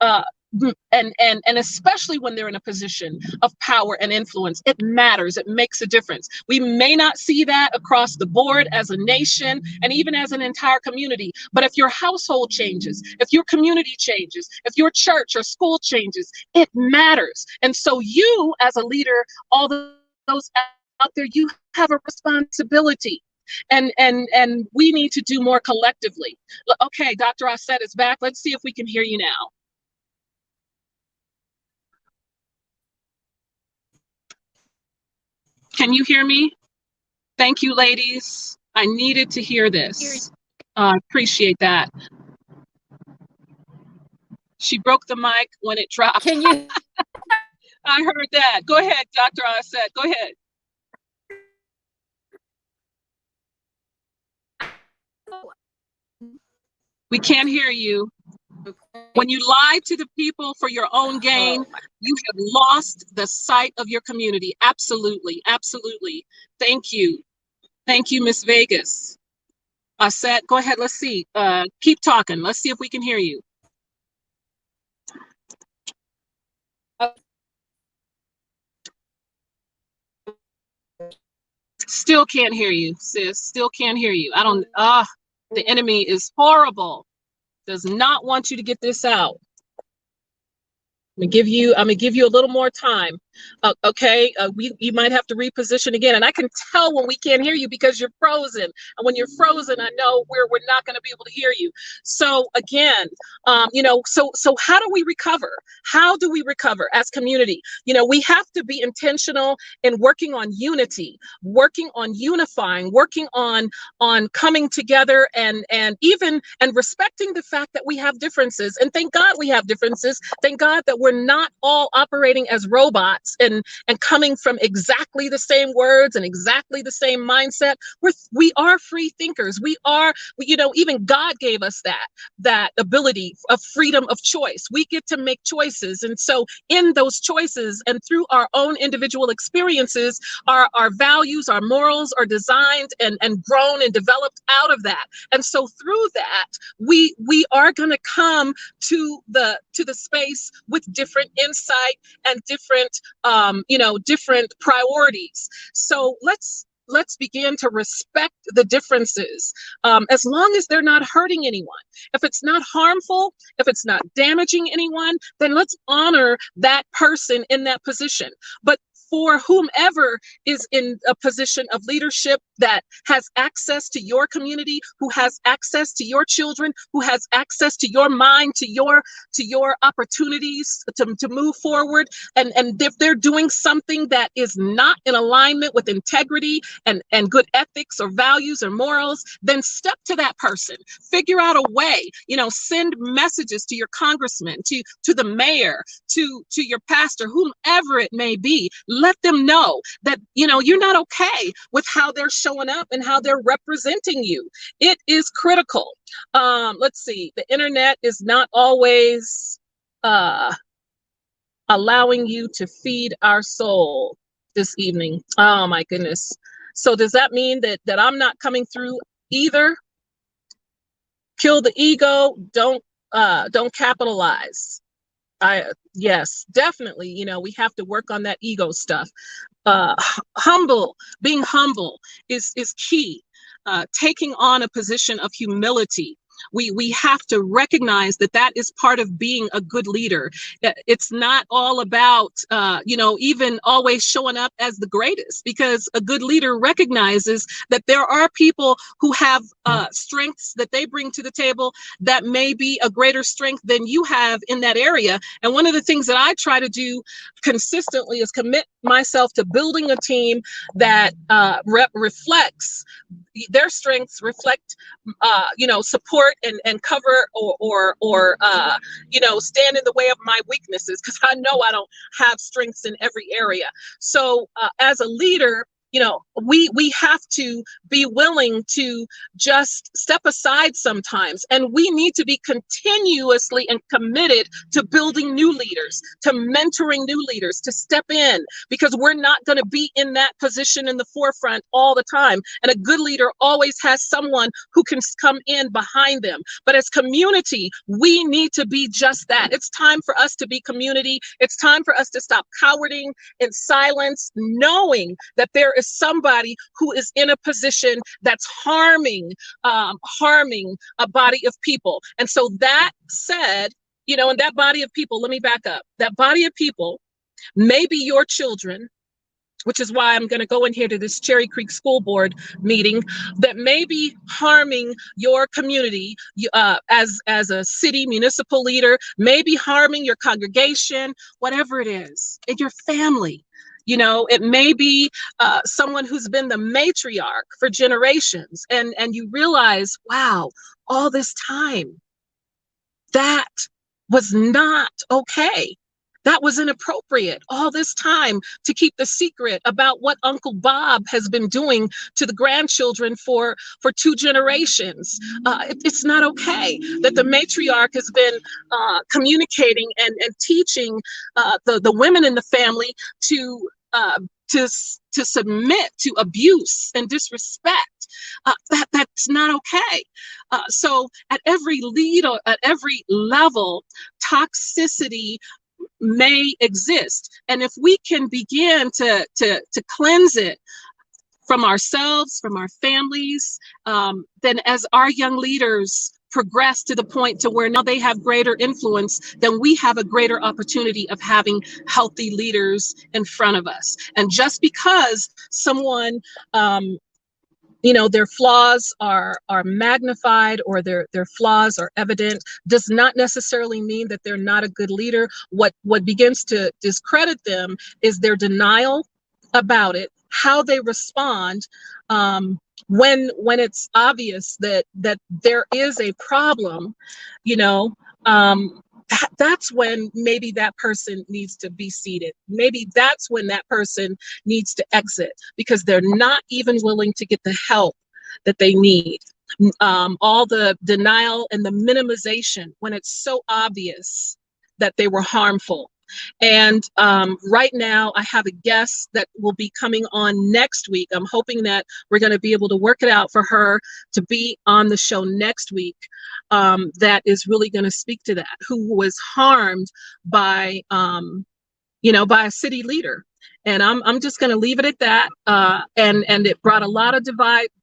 and especially when they're in a position of power and influence. It matters. It makes a difference. We may not see that across the board as a nation and even as an entire community, but if your household changes, if your community changes, if your church or school changes, it matters. And so you, as a leader, all those out there, you have a responsibility. And we need to do more collectively. Okay, Dr. Aset is back. Let's see if we can hear you now. Can you hear me? Thank you, ladies. I needed to hear this. I appreciate that. She broke the mic when it dropped. Can you? I heard that. Go ahead, Dr. Aset. Go ahead. We can't hear you. When you lie to the people for your own gain, you have lost the sight of your community. Absolutely, absolutely. Thank you. Thank you, Miss Vegas. Aset, go ahead, let's see. Keep talking. Let's see if we can hear you. Still can't hear you, sis. Still can't hear you. The enemy is horrible. Does not want you to get this out. I'm gonna give you a little more time. Okay, you might have to reposition again. And I can tell when we can't hear you because you're frozen. And when you're frozen, I know we're not going to be able to hear you. So again, so how do we recover? How do we recover as community? We have to be intentional in working on unity, working on unifying, working on coming together and respecting the fact that we have differences. And thank God we have differences. Thank God that we're not all operating as robots and coming from exactly the same words and exactly the same mindset. We are free thinkers. We are, you know, even God gave us that ability of freedom of choice. We get to make choices. And so in those choices and through our own individual experiences, our values, our morals are designed and grown and developed out of that. And so through that, we are going to come to the space with different insight and different different priorities. So let's begin to respect the differences, as long as they're not hurting anyone. If it's not harmful, if it's not damaging anyone, then let's honor that person in that position. But for whomever is in a position of leadership that has access to your community, who has access to your children, who has access to your mind, to your opportunities to move forward, and if they're doing something that is not in alignment with integrity and good ethics or values or morals, then step to that person. Figure out a way, send messages to your congressman, to the mayor, to your pastor, whomever it may be. Let them know that, you're not okay with how they're showing up and how they're representing you. It is critical. Let's see, the internet is not always allowing you to feed our soul this evening. Oh my goodness. So does that mean that I'm not coming through either? Kill the ego, don't capitalize. Yes, definitely, we have to work on that ego stuff. Being humble is key. Taking on a position of humility. We have to recognize that is part of being a good leader. It's not all about, even always showing up as the greatest, because a good leader recognizes that there are people who have strengths that they bring to the table that may be a greater strength than you have in that area. And one of the things that I try to do consistently is commit myself to building a team that reflects their strengths, reflect, support and cover or stand in the way of my weaknesses, because I know I don't have strengths in every area. So as a leader, we have to be willing to just step aside sometimes, and we need to be continuously and committed to building new leaders, to mentoring new leaders, to step in, because we're not going to be in that position in the forefront all the time. And a good leader always has someone who can come in behind them. But as community, we need to be just that. It's time for us to be community. It's time for us to stop cowering in silence, knowing that there is somebody who is in a position that's harming a body of people. And so that said, and that body of people, let me back up. That body of people may be your children, which is why I'm going to go in here to this Cherry Creek School Board meeting, that may be harming your community as a city municipal leader, may be harming your congregation, whatever it is, in your family. It may be someone who's been the matriarch for generations, and you realize, wow, all this time, that was not okay. That was inappropriate all this time to keep the secret about what Uncle Bob has been doing to the grandchildren for 2 generations. It's not okay that the matriarch has been communicating and teaching the women in the family to submit to abuse and disrespect. That's not okay. So at every level, toxicity may exist. And if we can begin to cleanse it from ourselves, from our families, then as our young leaders progress to the point to where now they have greater influence, then we have a greater opportunity of having healthy leaders in front of us. And just because someone their flaws are magnified, or their flaws are evident, does not necessarily mean that they're not a good leader. What begins to discredit them is their denial about it, how they respond when it's obvious that there is a problem. that's when maybe that person needs to be seated. Maybe that's when that person needs to exit, because they're not even willing to get the help that they need. All the denial and the minimization when it's so obvious that they were harmful. And right now, I have a guest that will be coming on next week. I'm hoping that we're going to be able to work it out for her to be on the show next week. That is really going to speak to that, who was harmed by, by a city leader. And I'm just going to leave it at that. And it brought a lot of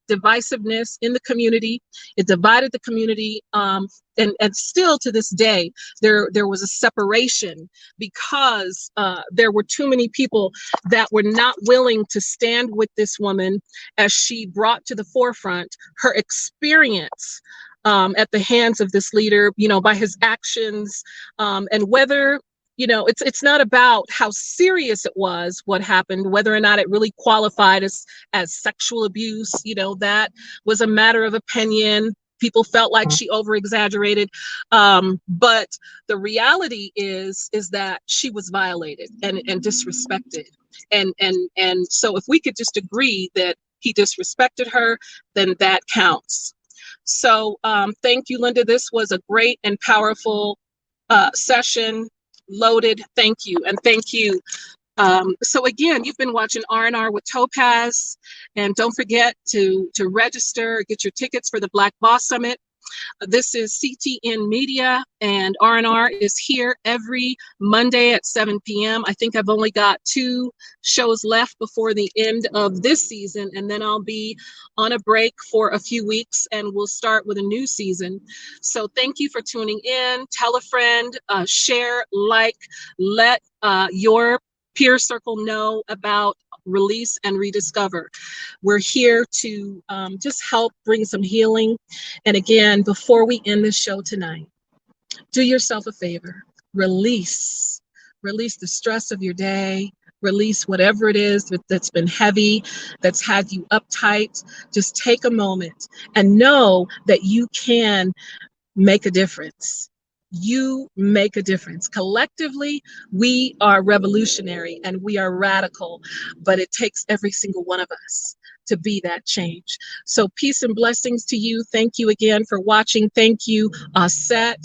divisiveness in the community. It divided the community. And still to this day, there was a separation because there were too many people that were not willing to stand with this woman as she brought to the forefront her experience at the hands of this leader, by his actions, and whether it's not about how serious it was, what happened, whether or not it really qualified as sexual abuse. That was a matter of opinion. People felt like she over-exaggerated. But the reality is that she was violated and disrespected. And so if we could just agree that he disrespected her, then that counts. So thank you, Linda. This was a great and powerful session. Loaded. Thank you. And thank you. So again, you've been watching R&R with Topazz, and don't forget to register, get your tickets for the Black Boss Summit. This is CTN Media, and R&R is here every Monday at 7 p.m. I think I've only got 2 shows left before the end of this season, and then I'll be on a break for a few weeks, and we'll start with a new season. So thank you for tuning in. Tell a friend, share, like, let your peer circle know about Release and Rediscover. We're here to just help bring some healing. And again, before we end this show tonight, do yourself a favor. Release the stress of your day. Release whatever it is that's been heavy, that's had you uptight. Just take a moment and know that you can make a difference. You make a difference. Collectively, we are revolutionary and we are radical, but it takes every single one of us to be that change. So peace and blessings to you. Thank you again for watching. Thank you, Set,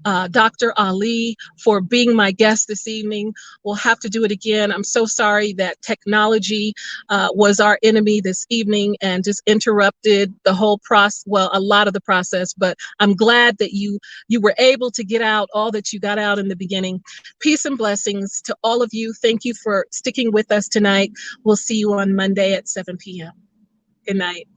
Dr. Ali, for being my guest this evening. We'll have to do it again. I'm so sorry that technology was our enemy this evening and just interrupted the whole process, well, a lot of the process, but I'm glad that you were able to get out all that you got out in the beginning. Peace and blessings to all of you. Thank you for sticking with us tonight. We'll see you on Monday at 7 p.m. Good night.